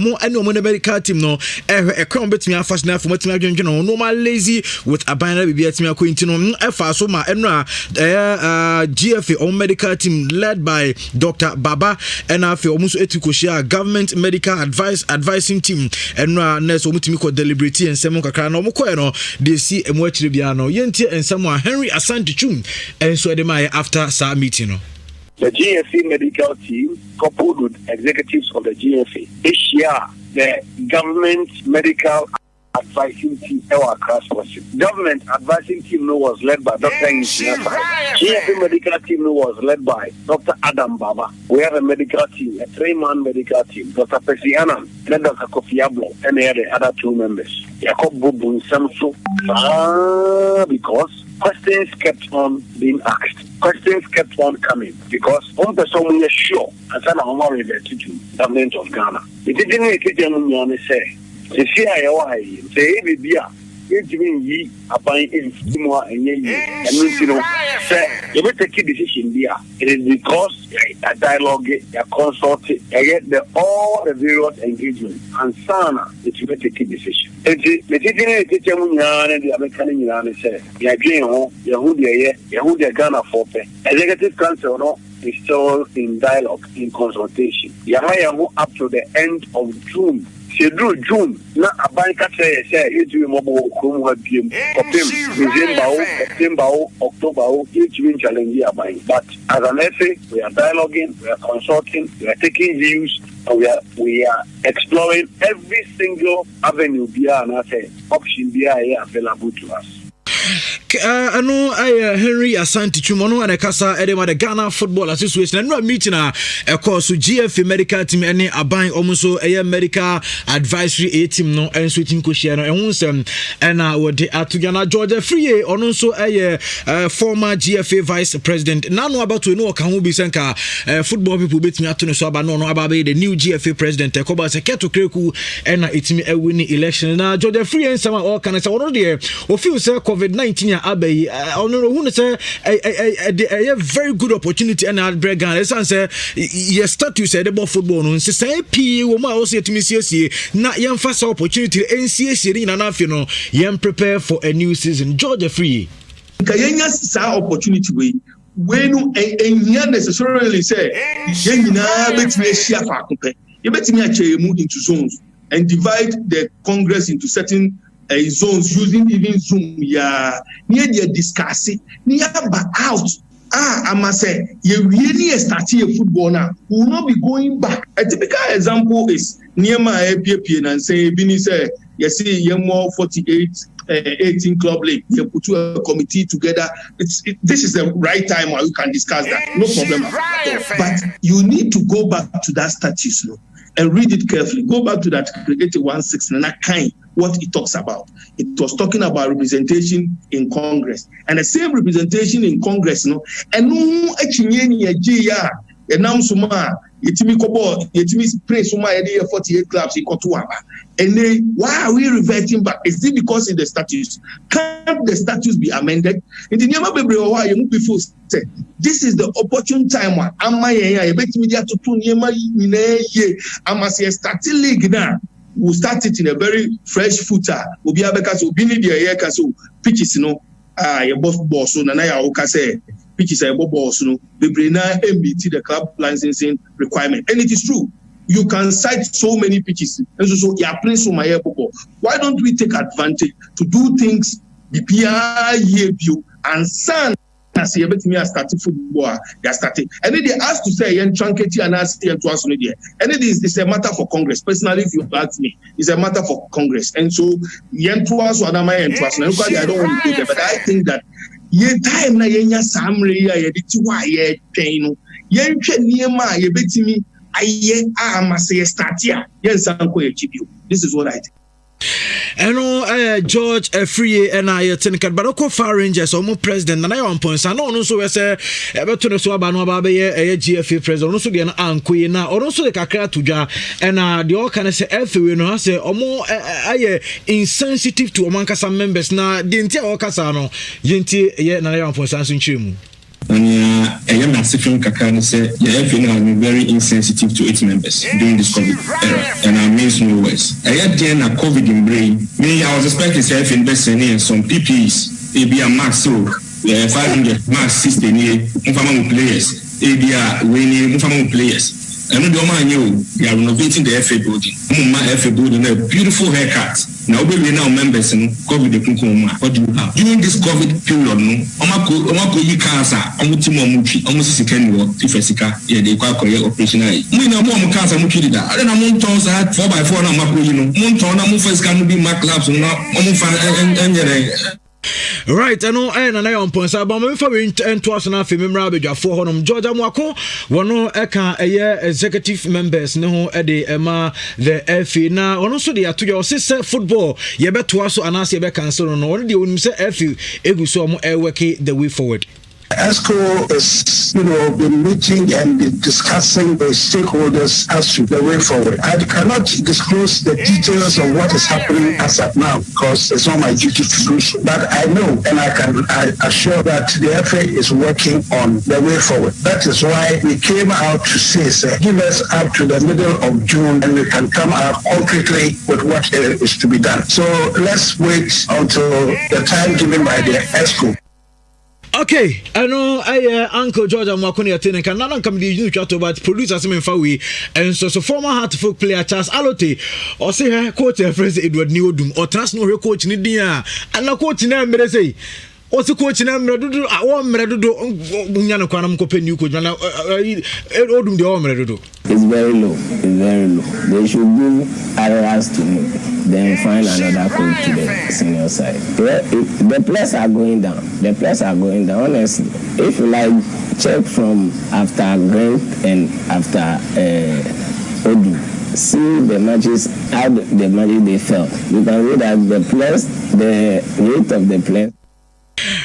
Mo any omo medical team no e crown betimi afas na afo betimi adwenje no normal lazy with abana bibia timi akwenti no efa so ma enra GFA omo medical team led by Dr. Baba and afi omo so etikoshia government medical advising team enra nurse omo timi ko deliberate ensem kakra na omo koye no dey see emu akire bia no yentie ensem a Henry Asante Twum enso e dey my after sa meeting no. The GFA medical team, coupled with executives of the GFA, this year, the government medical advising team, our class question. Government advising team was led by Dr. Insinyasa. GFA medical team was led by Dr. Adam Baba. We have a medical team, a 3-man medical team. Dr. Pesiana, then Dr. Kofi Ablo, and the other 2 members. Jacob Bubun Samso, because questions kept on being asked. Questions kept on coming because one person was sure and said, I'm not related to the government of Ghana. It didn't say, it means ye applying in more and ye, and you know, say, you better take a decision there. It is because a dialogue, a consult, get all the various engagement, and sana, that you better take a decision. The American say, Yahudia Ghana for pay. Executive Council no, is still in dialogue, in consultation. Yahayahu up to the end of June. Schedule June, na abanka say you mobile December, September, October, each win challenge here. But as an essay, we are dialoguing, we are consulting, we are taking views, and we are exploring every single avenue option available to us. Henry Asante Twum and Kasa Edema the Ghana Football Association and no meeting course GFA medical team any aban almost a medical advisory team no and switching question and unsem and what the Atugana Georgia Free on also a former GFA vice president now about to know can be senka football people bet me atunu so about no about the new GFA president Koba Seketo Kreku and it's me a winning election now Georgia Free and some all can say one there or feel say COVID-19 Abbey, who say a very good opportunity and I'll break down. Say, your status said about football. No, say, P. Woma also to me CSC. Not young first opportunity. NCSC in an afternoon. Young prepare for a new season. Georgia Free. Kayenya sa opportunity we no necessarily say yenina betime share fa kompe. You betime ache move into zones and divide the Congress into certain zones using even Zoom near the discussing near back out. I must say, you really start here football now. We will not be going back. A typical example is near my APP and say, Bini say, you see, you're more 48, 18 club league. You put a committee together. This is the right time where we can discuss that. No problem. But you need to go back to that status and read it carefully. Go back to that 8116 and that kind. What it talks about. It was talking about representation in Congress. And the same representation in Congress, and no spray 48 clubs in Kotuaba. And then why are we reverting back? Is it because in the statutes? Can't the statutes be amended? In the name of before say this is the opportune time one. Starting league now. We'll start it in a very fresh footer. We'll be able to be the year pitches, your boss, and I say pitches a boss, the brainer meet the club licensing requirement. And it is true. You can cite so many pitches. And so you're playing so my football. Why don't we take advantage to do things the PR year view and send as you bet me a starting football, they are starting. And then they ask to say, and truncate and ask to us. And it is a matter for Congress. Personally, if you ask me, it's a matter for Congress. And so, yen to us, what am I and trust? I don't want to do that, but I think that ye time na yenya samre ya yediti wa ye pain. Yen niema ye beti me aye amase start here. Yen sanko ye chibiu. This is what I think. And George Free and I think but okay Far Rangers or president and I on points and also we say about no so about a GFA president also get an queen now or also the kakra tuja and the all can say FA no say more insensitive to Omankasa members now the entire Okasa no yenti ye na on points and and I am accepting Kakani say the FA has been very insensitive to its members during this COVID era, and I means no words. I had then a COVID in brain. Me, I was expecting self investing in some PPs, maybe a max so 500 max 60 players, maybe a winning players. And the man they are renovating the FA building. FA building a beautiful haircut. Now we now members in COVID the Kunkuma. What do you have? During this COVID period, Omako yi cancer, Omutimo Muchi, almost second war, Tifesika, they quite correct operational. We know more cancer Muchi that. I don't know Montons had 4x4 now Mako, Montona Mufas can be Mac Labs and not Right, I know, and I am Ponsa, but I'm for and twice enough in Memorabia for Honum Georgia Mwako, one Eka, a year executive members, no Eddie Emma, the FA. Now, also they are to your sister football, you bet to us and ask you back cancel on all the women say FA, Egusom, Eweki, the way forward. ESCO is, been meeting and discussing with stakeholders as to the way forward. I cannot disclose the details of what is happening as of now because it's not my duty to do so. But I know and I assure that the FA is working on the way forward. That is why we came out to say, give us up to the middle of June and we can come out concretely with what is to be done. So let's wait until the time given by the ESCO. Okay, I know Uncle George Mwakuni attending can not come the new chat about producers in Fawi and so former Hartford player Charles Alote or say her coach friends Edward Newdum or trust no coach in India and no coach in them say. Also coach in Mredudu, I want Mredudu, Bunyano Kwanam Copen, you could run out Odum the Omredudu. It's very low. It's very low. They should give areas to me, then find another coach to the senior side. The players are going down. The players are going down. Honestly, if you like, check from after Grant and after Odu. See the matches, how the matches they felt. You can read that the players, the rate of the players.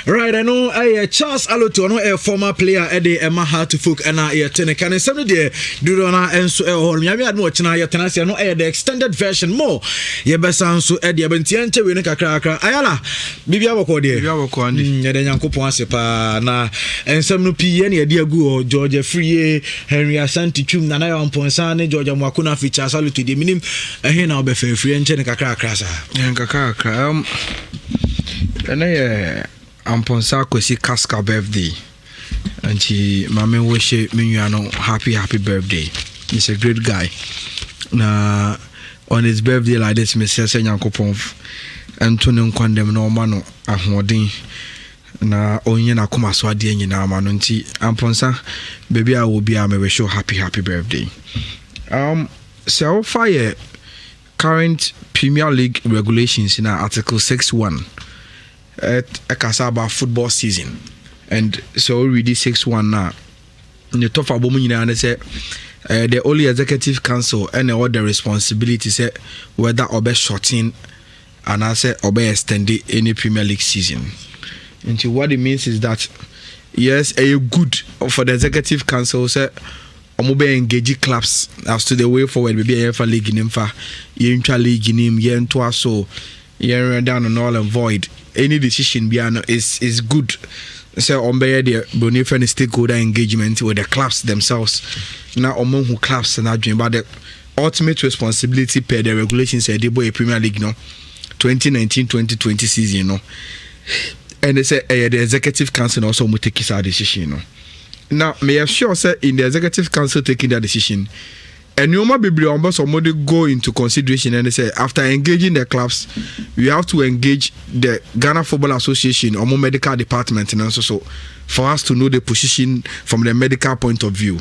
Right, I know Charles Aloto, no former player Eddie Emma Hartford and I can and some day do na and so Yami had more China Yatanasi, no the extended version more. Yebesan so Eddie Bentiante winning a cracker. Ayala, Bibia Wako, Yadanko Ponsepa, na and some no P any idea go Georgia Free, Henry Asante Chum, Nana on Ponsane, Georgia Mwakuna features Aloto, the minimum, and here now be free and Chenica Crasa. And Kaka, and Amponsa Kosi Casca birthday, and she Mamma wish me happy birthday. He's a great guy. Na on his birthday like this, Mr. Senyankopon, Antonio Quandem no mano ahwodin na onye na koma so ade nyina mano nti Amponsa baby I will be am we show happy birthday. So fire current Premier League regulations in Article 6.1. A Kasaba football season, and so we did 6.1 now. In the top of Bomina, say the only executive council and all the responsibility say whether obey shorting and I say obey extending any Premier League season. And what it means is that yes, a good for the executive council say omobe engage clubs as to the way forward. Maybe a league in him for intra league in him yen to so yen down and all and void. Any decision is good. So on the Boniface stakeholder engagement with the clubs themselves. Now among who clubs and not but the ultimate responsibility per the regulations said they a Premier League 2019-2020 season and they say the executive council also will take his decision Now may I sure say in the executive council taking that decision. And you might be almost somebody go into consideration and they say after engaging the clubs, we have to engage the Ghana Football Association or more medical department and also so for us to know the position from the medical point of view.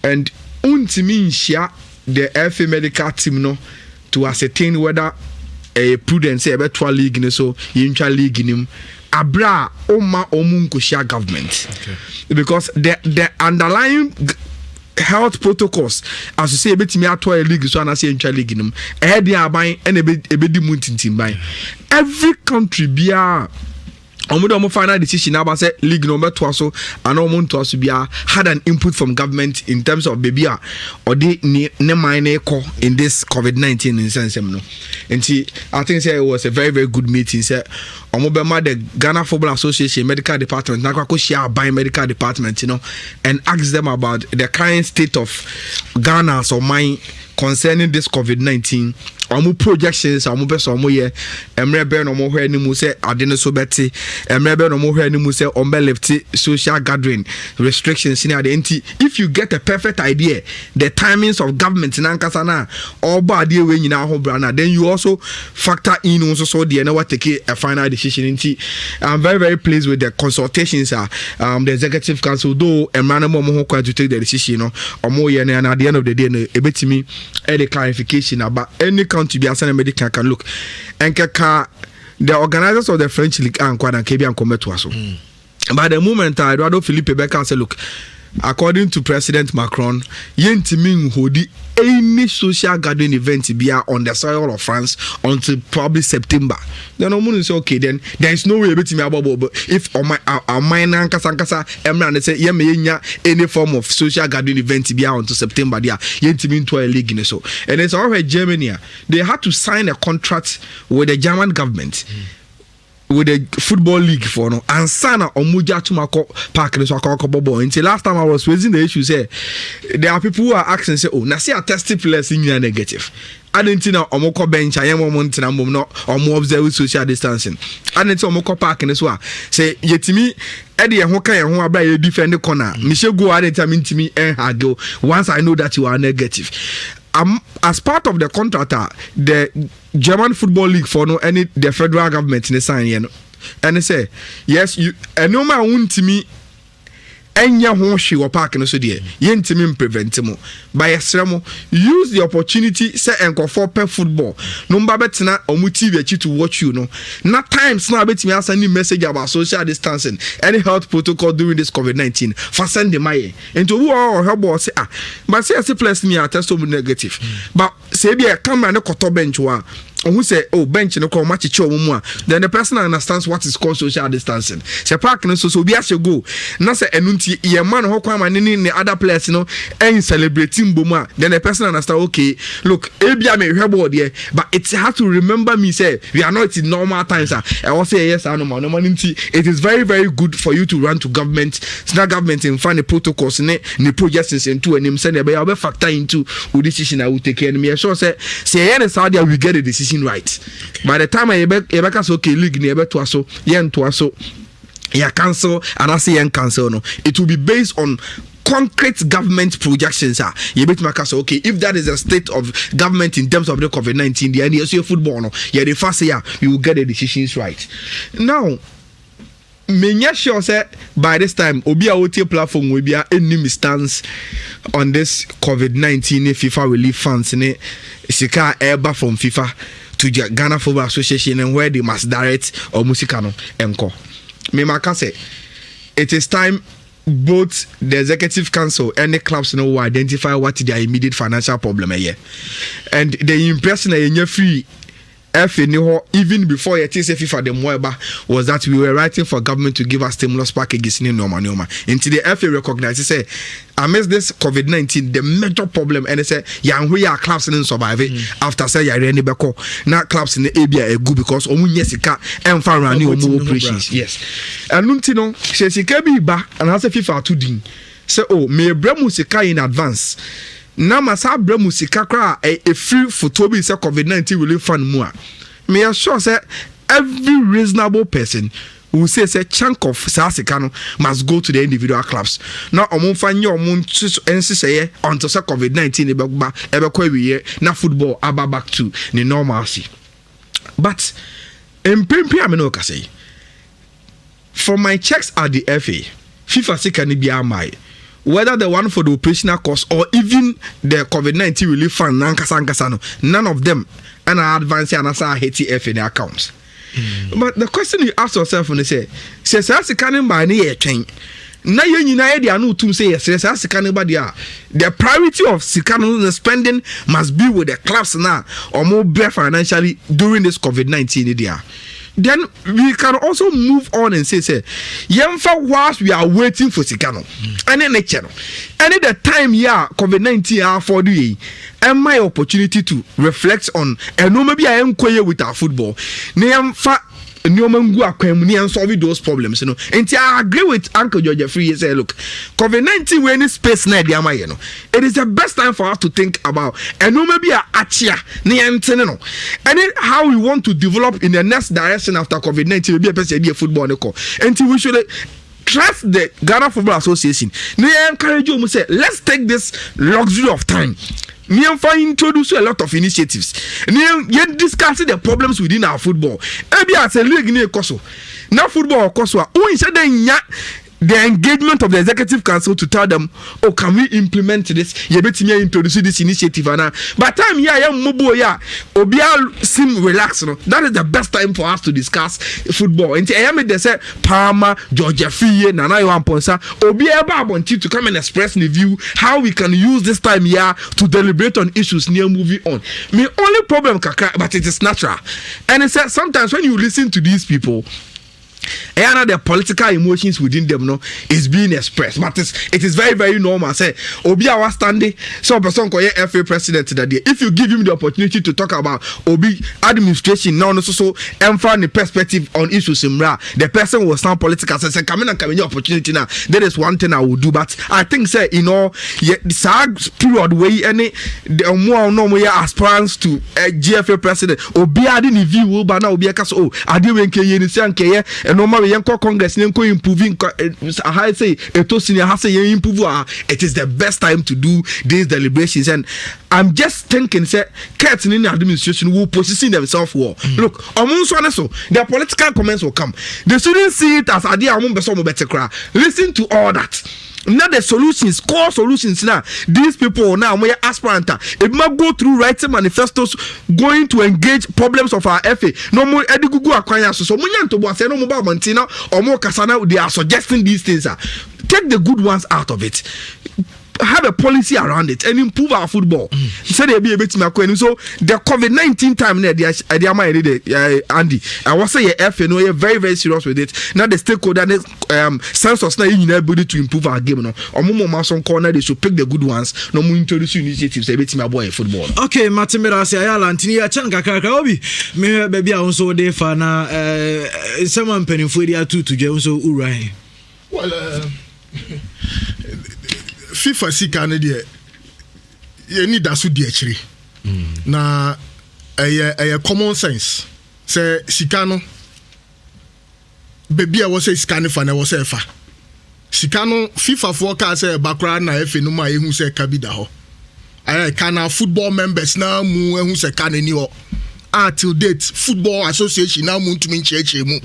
And share the FA medical team no to ascertain whether a prudence a better league in so intra league in him abra oma omunkushia government. Okay. Because the underlying health protocols as you say betimi ato a league so na say intra league num e dey aban e na e be di muntintin ban every country bia Omo final decision about say league number 2 so and omo to so bia had an input from government in terms of baby or the ne mine ko in this COVID-19 in sense no. And I think say it was a very very good meeting. Say omo bema the Ghana Football Association medical department na kwa share by medical department, you know, and ask them about the current state of Ghana so mine concerning this COVID-19. Omo projections omo person omo ye emre be no mo hwe ni mu say ade no so beti emre be no mo hwe ni mu say ombe left social gathering restrictions ni ade enti if you get a perfect idea the timings of government na nkasa na all bad we nyina ho bra na then you also factor in also so the na what take a final decision enti I'm very very pleased with the consultations the executive council though emra no mo ho kwa to take the decision no omo ye na at the end of the day no ebetimi the clarification about any country be asana medical can look and the organizers of the French League and Kebi and come to us. By the moment Eduardo Philippe Becker said, look, according to President Macron, yentimin hodi any social gathering event be on the soil of France until probably September. Then omo say okay, then there is no way betimi abobo, but if on my nkasa emra say ye me nya any form of social gathering event be until September dia yentimin to a league so. And it's already Germany, they had to sign a contract with the German government. With the football league for no and sana omuja tumako park so akoko until last time I was raising the issue say there are people who are asking say oh na see a tested players in negative adentina omoko bench ayem omontina mom no omo observe social distancing adentina omoko park ne so say yetimi e de ho kan ho abra ye defend corner me shego adentina mintimi hagel once I know that you are negative. As part of the contract, the German Football League for no any the federal government in the sign, you know, and they say yes, you no man won't me. Enya ho hwe wo park no so de yentimi preventimo by esremo use the opportunity say enko for per football no mba betena omu TV achi to watch you no na times na betimi asani message about social distancing any health protocol during this COVID-19 for send the maye into who or help say but say plus me test negative but say be camera no koto bench wa who say oh bench no come match mu then the person understands what is called social distancing say park no so be as you go na say enunti ye man ho kwa mani ni other players no en celebrating bomu then the person understand okay look ebia me hwebo there but it has to remember me say we are not in normal times I will say yes I no it is very very good for you to run to government snag government in find the protocols ne projects into and him say they be factor into decision I will take and me sure say any Saudi we get a decision right. Okay. By the time I say okay league ni ebe to so yen to so ya cancel and I say yen cancel no it will be based on concrete government projections you bet say okay if that is the state of government in terms of the COVID-19 the NSA football no yeah the first year you will get the decisions right. Now menya sure say by this time obi a wotie platform we be any stance on this COVID-19 FIFA relief funds ne sika eba from FIFA to the Ghana Football Association and where they must direct or musika no enko me maka say it is time both the executive council and the clubs know identify what their immediate financial problem here and the impression that you free even before you say FIFA the Moeba was that we were writing for government to give us stimulus packages in normal until the FA recognizes say amidst this COVID-19 the major problem and they say we are clubs in survive after say ya any beko now clubs in the area good because omunye sika emfa rani omu operations yes and nuntino say sika bi ba and has FIFA to din say oh me bremu sika in advance na masa bremu sika kra a free photo bi say COVID-19 relief fund mu a me sure say every reasonable person who says a chunk of Sassikano must go to the individual clubs. Now, among fanya say until COVID-19 na football aba back to the normalcy. But in Pimpi say for my checks at the FA, FIFA can be my whether the one for the operational cost or even the COVID-19 relief fund none of them and I advance and I hate FA in their accounts. But the question you ask yourself when they say Sassikano by near chain. Now you know they are no to say yes, the priority of Sikano spending must be with the clubs now or more bare financially during this COVID-19 area. then we can also move on and say yemfa whilst we are waiting for sikano and then and the time COVID-19 for the and my opportunity to reflect on and no maybe I am quiet with our football yemfa and solve those problems, you know. And I agree with Uncle George Free. Say, look, COVID-19 we're in space now, you know. It is the best time for us to think about and no maybe achia no. And then how we want to develop in the next direction after COVID-19 will be a person football and we should trust the Ghana Football Association. They encourage you to say, let's take this luxury of time. We introduce a lot of initiatives. We discuss the problems within our football. Maybe as a league near Koso. Now football Koso. The engagement of the executive council to tell them, oh, can we implement this? You better me introduce this initiative, Anna. But time I am mobile, Obia seem relaxed. No? That is the best time for us to discuss football. And I am they say Palmer, Georgia Fee, Nana Yamponsa, Obia Babonti to come and express the view how we can use this time here to deliberate on issues near moving on. My only problem, Kaka, but it is natural. And it's sometimes when you listen to these people, and the political emotions within them is being expressed, but it is very, very normal. Say Obi our standing so person call FA president that day. If you give him the opportunity to talk about Obi administration now so and the perspective on issues in the person will stand political say come in and come opportunity now. That is one thing I will do, but I think say the period where any the more normal aspirants to GFA president Obi didn't view but now Obi so I didn't and normally yanko Congress yanko improving I say it is the best time to do these deliberations. And I'm just thinking say Kurt's in the administration will position themselves well. Look, their political comments will come. They shouldn't see it as idea listen to all that. Now the solutions, core solutions now. These people now we are aspirant. It might go through writing manifestos, going to engage problems of our FA. No more edigugu akwanya so munyanto bo say no more mantina or more kasana. They are suggesting these things. Take the good ones out of it. Have a policy around it and improve our football. So they be a bit so the COVID-19 time there, Andy, I was say FA no, you're very, very serious with it. Now the stakeholder census now you ability to improve our game. No, or more some corner they should pick the good ones. No more introduce initiatives. A bit my boy football. Okay, Matimira say ayala antini ya changa kaka obi. Me baby a unso de fa na someone penny for dia to je unso urai. Well, FIFA sika ne de ye ni daso de akiri na eye common sense say sika no baby a wo say sika ne fa na wo say fa sika no FIFA for ka say bakra na efe no ma ehu say ka bi da ho ay kana football members na mu ehu say ka ni ho until date football association na mu ntumi ncheche mu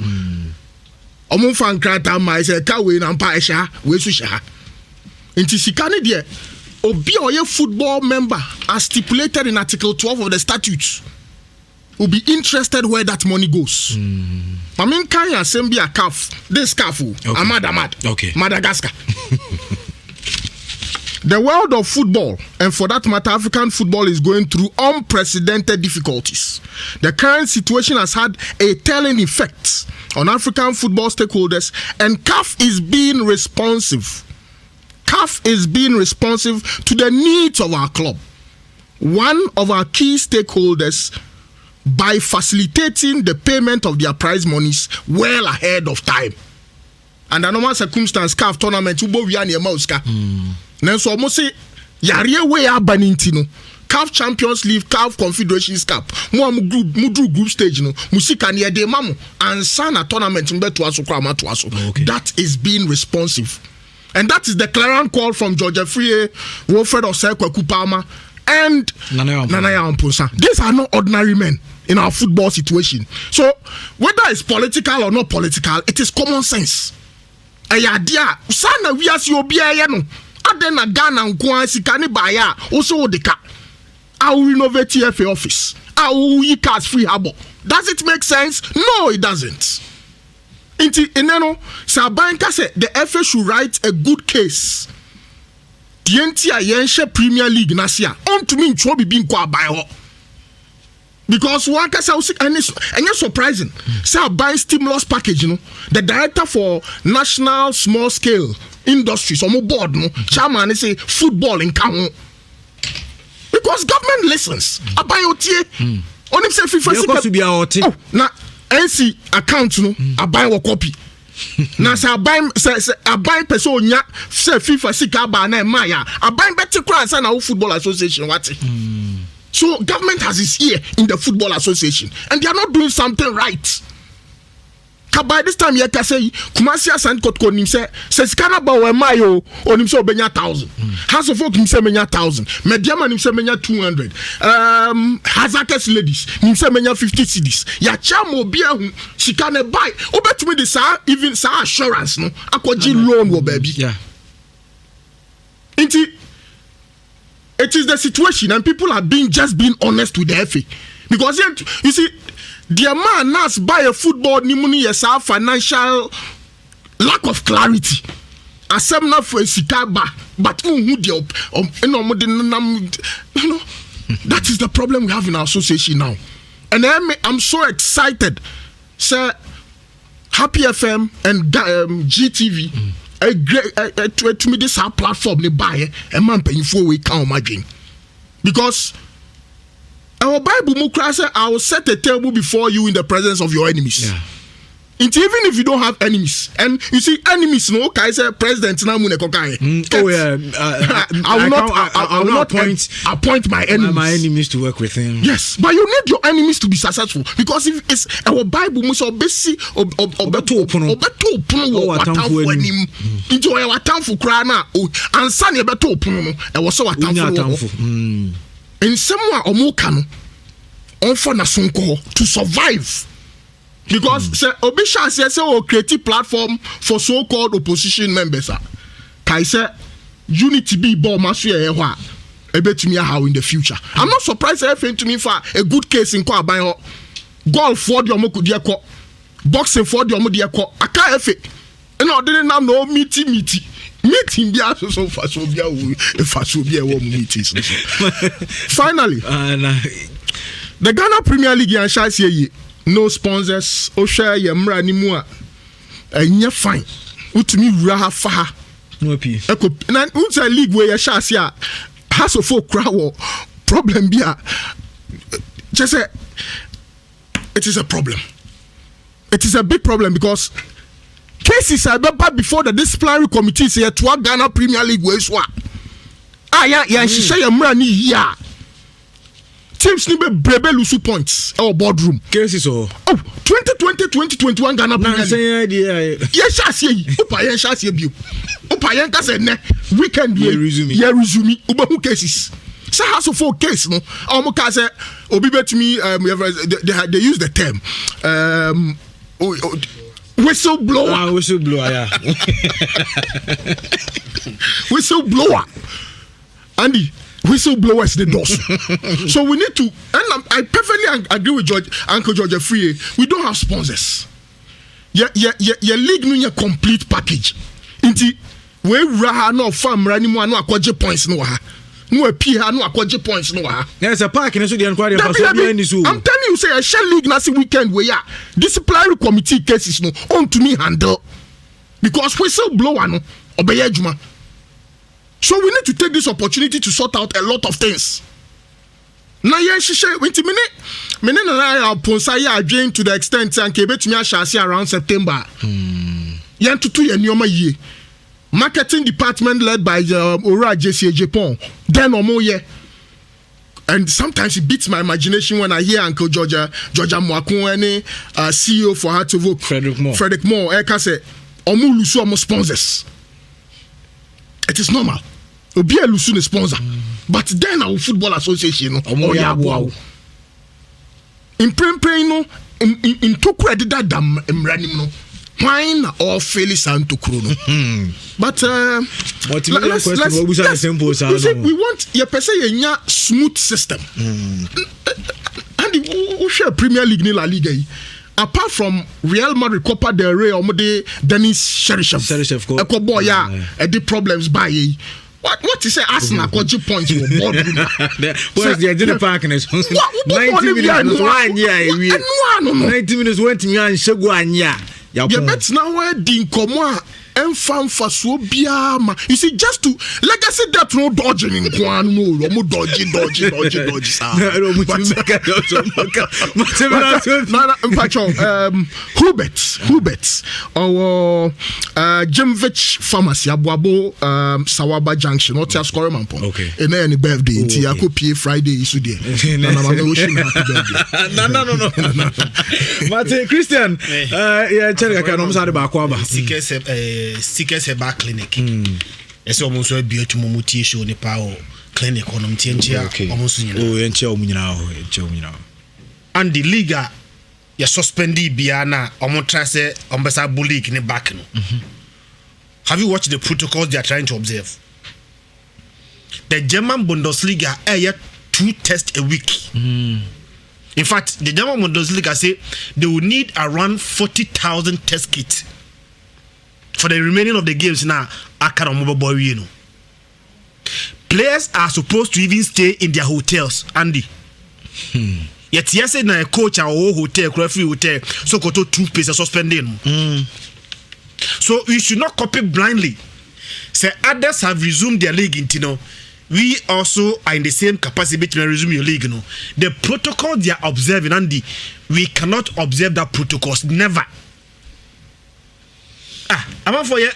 omo fan krata ma say ka we na mpa ehia we su hia Inti sikane die obi oye football member as stipulated in Article 12 of the statutes will be interested where that money goes. I mean, can you send me a calf? This calf, Ahmad. Okay. Madagascar. The world of football, and for that matter, African football is going through unprecedented difficulties. The current situation has had a telling effect on African football stakeholders, and CAF is being responsive. CAF is being responsive to the needs of our club. One of our key stakeholders by facilitating the payment of their prize monies well ahead of time. And the normal circumstance, CAF tournament, ubo wiani ya mauska. Nenso almost say, yariye we ya banintino. CAF Champions League, CAF Confederations Cup. Mu group stage no. Musika ni ede mamu. Ansana tournament mbe tuaso kwa ma tuaso. That is being responsive. And that is the clarion call from George Free, Wilfred Osei Palmer, and Nana Yamponsa. These are not ordinary men in our football situation. So, whether it's political or not political, it is common sense. Ayadia, sana we as you be a no. Adena Ghana and Sikani Baya, also the car. I will renovate TFA office. I will e-cards free harbor. Does it make sense? No, it doesn't. Ineno, Sabanka said the FA should write a good case. TNT Yensha Premier League Nasia. On to me, Chobi being qua by her. Because one can say, and it's surprising. Say, buying stimulus package, you know, the director for national small scale industries, or more board, no, chairman, they say football in Kamu. Because government listens. I buy OTA. Only say FIFA. Oh, now NC account, no, I buy a copy. Now say I buy person nya say FIFA sika ba na Maya. I buy better crowds and our football association. What? So government has its ear in the football association, and they are not doing something right. By this time, you can say Kumasi Asante Kotoko nim say Skana ba we mayo onim say obenya 1,000. House of Folk nim say menya 1,000. Mediama nim say menya 200. Hazakes ladies nim say menya 50 cedis. Ya chamo bia hu Skana buy. Obetumi the sa even sa assurance no akwaji loan wo baby. Yeah. It is the situation, and people are being honest with the FA. Because you see, the man has buy a football nimuni yes financial lack of clarity. Asem na for sikaba, but that is the problem we have in our association now. And I'm so excited. Sir, Happy FM and GTV. To me this our platform they buy a man paying for we count margin because our Bible mukra say I will set a table before you in the presence of your enemies. Yeah. Even if you don't have enemies, and you see enemies, no, I say president na mune kokai. I will not appoint my enemies. My enemies to work with him. Yes, but you need your enemies to be successful because if it's our Bible must obesi obeto into our tamfo kra na ansa na obeto opono no e wo so watamfo. In somewhere omoka no onfo na sonko to survive. Because say Obisha say we create platform for so-called opposition members. Kai say unity be ball masu e ho a ebetumi how in the future. I'm not surprised if to me for a good case in kwa ban ho. Golf for the omo kudi ekọ. Boxing for the omo de ekọ. Aka efe. And I didn't have no meeting. Meeting be so far so be a meetings. Finally, the Ghana Premier League and Shasi no sponsors. Osha Yamra Nimua. And you're fine. Utumi Raha Faha. No peace. Na unsa league where Shasi has a folk crowd problem be just say it is a problem. It is a big problem because cases are back before the disciplinary committee say to Ghana Premier League where so ya share Yamra ni ya. Teams need brebe lose points or boardroom cases 2020-2021 Ghana Premier League. Yes, Shasi bi. Opa yen ka say ne weekend we resume ubehu cases. Say House of Folk case no. Omo ka say obi betumi they use the term whistleblower. Whistleblower, yeah. Whistleblower. Andy, whistleblower is the dose. So we need to, and I perfectly agree with Uncle George Free. We don't have sponsors. Your league no complete package. Inti we raha no farm rani mo no akwaje points no ha. No appear no akwaje points no ha. There's a park in so the inquiry for so many so. I'm telling you say a shell league na see weekend where ya disciplinary committee cases no on to me handle because whistleblower no obey adwuma. So we need to take this opportunity to sort out a lot of things. Now yeah, she went mene na ponsa ya adwen to the extent and kebetumi ahase around September. Yan tutu ye nioma ye. Marketing department led by Ora JC Japan. Then omo ye. And sometimes it beats my imagination when I hear Uncle Georgia Mwakun CEO for Hartlevoke Frederick Moore eka say omo lusu omo sponsors. It is normal. Obi a lusu ne sponsor. But then our football association no omo ya boa. In praying no in toku edida dam emranim no. Wine or Felix and Tokuro. But let's we want your person a smooth system. And we share Premier League ni La Liga. Apart from Real Madrid Copa del Rey or Dennis Cheryshev. Eko boy ya the problems by What is say Arsenal got points for boardroom? Boys, they did the park in it. 90 minutes, 1 year. 90 minutes went to me and Shagu and ya. You bet now where Dinkomo and Famfaso Biama. You see, just to legacy that no dodging in Guan, no dodging. Hubert, or Jimvich Pharmacy, Abuabo, Sawaba Junction, not just Coromampo. Okay. And then any birthday, Tiakopi Friday is today. No. Martin Christian, yeah, Chelsea can almost have about Kwaba. Seekers Heba Clinic. It's almost a beautiful Mumuti show the power clinic on Mtientia, almost and the Liga, you suspended Biana, Omotrase, Ombasa Bulik in the back. Have you watched the protocols they are trying to observe? The German Bundesliga air 2 tests a week. In fact, the German Bundesliga say they will need around 40,000 test kits for the remaining of the games now. Players are supposed to even stay in their hotels, Andy. Yet yes, na coach our hotel, free hotel, so go to 2 places suspending. So we should not copy blindly. Say others have resumed their league in Tino. We also are in the same capacity to resume your league. No, the protocol they are observing, Andy, we cannot observe that protocols. Never. I'm out for you.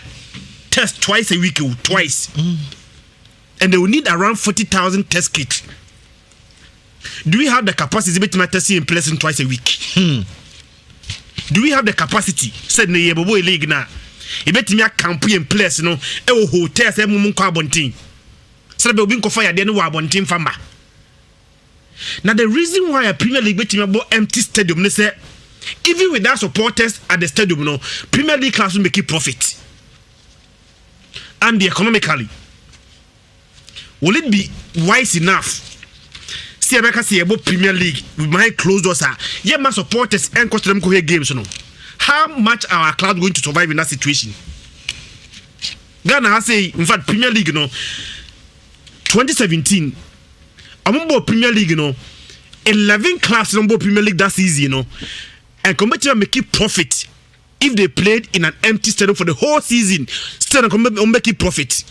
Test twice a week, twice, and they will need around 40,000 test kits. Do we have the capacity to test in place in twice a week? Do we have the capacity? Said the Yeboboy League now. You bet me a camp in place, no, a hotel, a mum carbon team. So they'll be fire then one team from back. Now the reason why a Premier League betting about empty stadium, they say, even without supporters at the stadium, no, Premier League class will make it profit. And economically, will it be wise enough? See, America say about Premier League behind closed doors. Yeah, my supporters and cost them go games. No, how much are our club going to survive in that situation? Ghana has say, in fact, Premier League, you know, 2017, among Premier League, you know, 11 clubs in Premier League that season, you know, and competitors make it profit. If they played in an empty stadium for the whole season, still make it profit.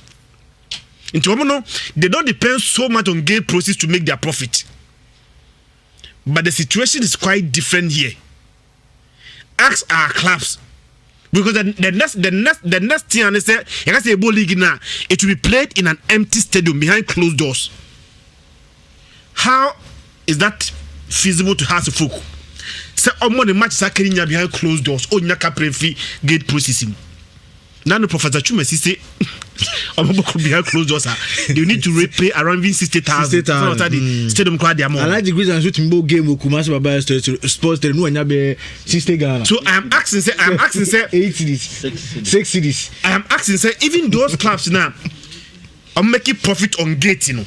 In Toronto, they don't depend so much on gate proceeds to make their profit. But the situation is quite different here. Ask our clubs. Because the next thing I say, you can say Ebo League now, it will be played in an empty stadium behind closed doors. How is that feasible to House of Folk? Say more the match is behind closed doors. Oh, you can't pay gate processing. Now the Professor Chuma say, behind closed doors, they need to repay around 60,000. Stadium crowd their money. I like the reason I'm shooting more game with Kumasi Baba Sports. They know and be 60 Ghana. So I am asking, say 8 cities, 6 cities. I am asking, say even those clubs now are making profit on gate, you know,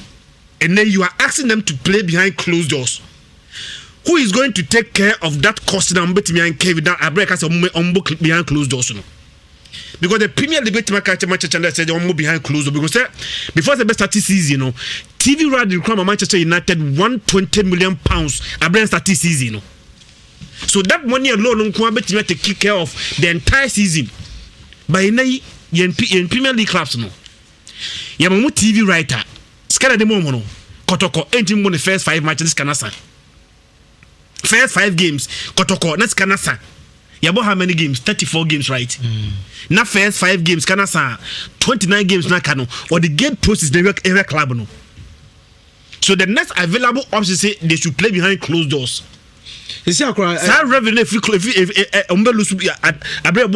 and then you are asking them to play behind closed doors. Who is going to take care of that cost? I'm betting me and Kevin that I break us on book behind closed doors, you know. Because the Premier League Manchester said they move behind closed doors because before the best season, you know, TV right require Manchester United £120 million a brand start season, you know. So that money alone can bet you to take care of the entire season. By in Premier League clubs, no. Yamamu TV writer, scared the moment, no. Kotoko, ain't him won the first 5 matches, Canasa. First 5 games, Kotoko, that's Canasa. Yabo how many games? 34 games, right? Now first 5 games, Canasa, 29 games, Nakano, or the game process, the every club, no. So the next available option say they should play behind closed doors. You see, revenue if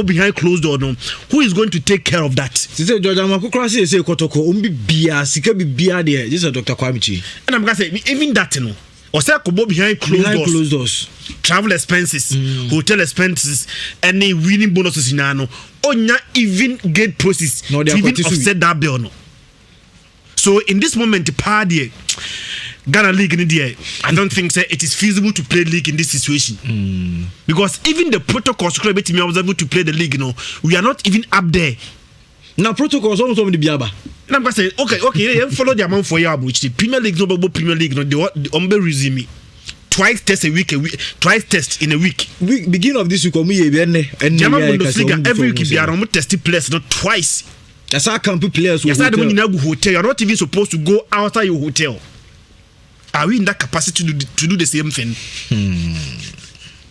behind closed door, no, who is going to take care of that? You say George Amakukra say Kotoko, Bia, Sika Bia there. This is Dr. Kwamichi. And I'm gonna say even that, you know. Or say Kobo behind closed doors. Travel expenses, hotel expenses, any winning bonuses in ano. Onya even gate process no, to even offset that bill. No. So in this moment, the party Ghana League in the I don't think say it is feasible to play league in this situation. Because even the protocols to be able to play the league, you know, we are not even up there. Now protocols almost on the biaba. I'm going to say, okay, follow the amount for your which the Premier League, no Premier League, no, the Ombe resume. Twice test a week, twice test in a week. Beginning of this week, German Bundesliga, every week, they are almost testing players, not twice. That's how camp players will when you go hotel, you're not even supposed to go outside your hotel. Are we in that capacity to do the same thing?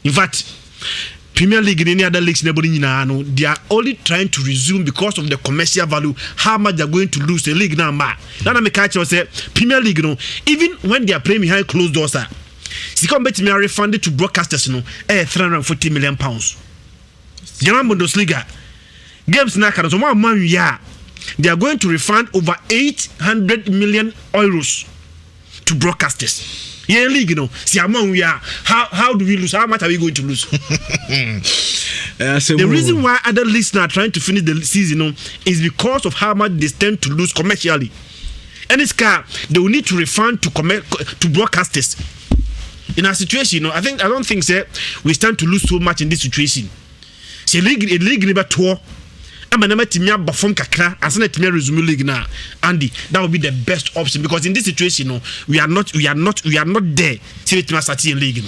In fact, Premier League and any other leagues, they are only trying to resume because of the commercial value, how much they're going to lose the league now. Now I catch you say Premier League, even when they are playing behind closed doors, they come back to me refunded to broadcasters, £340 million. German Bundesliga games now, so one man, they are going to refund over 800 million euros to broadcasters. Yeah, league, see among we are. How do we lose? How much are we going to lose? The reason why other leagues are trying to finish the season is because of how much they stand to lose commercially. And it's they will need to refund to broadcasters. In our situation, I don't think we stand to lose so much in this situation. See, a league never tour. I'm a timia perform kakra as an timia resume league now. Andy, that would be the best option because in this situation, we are not there. See the league.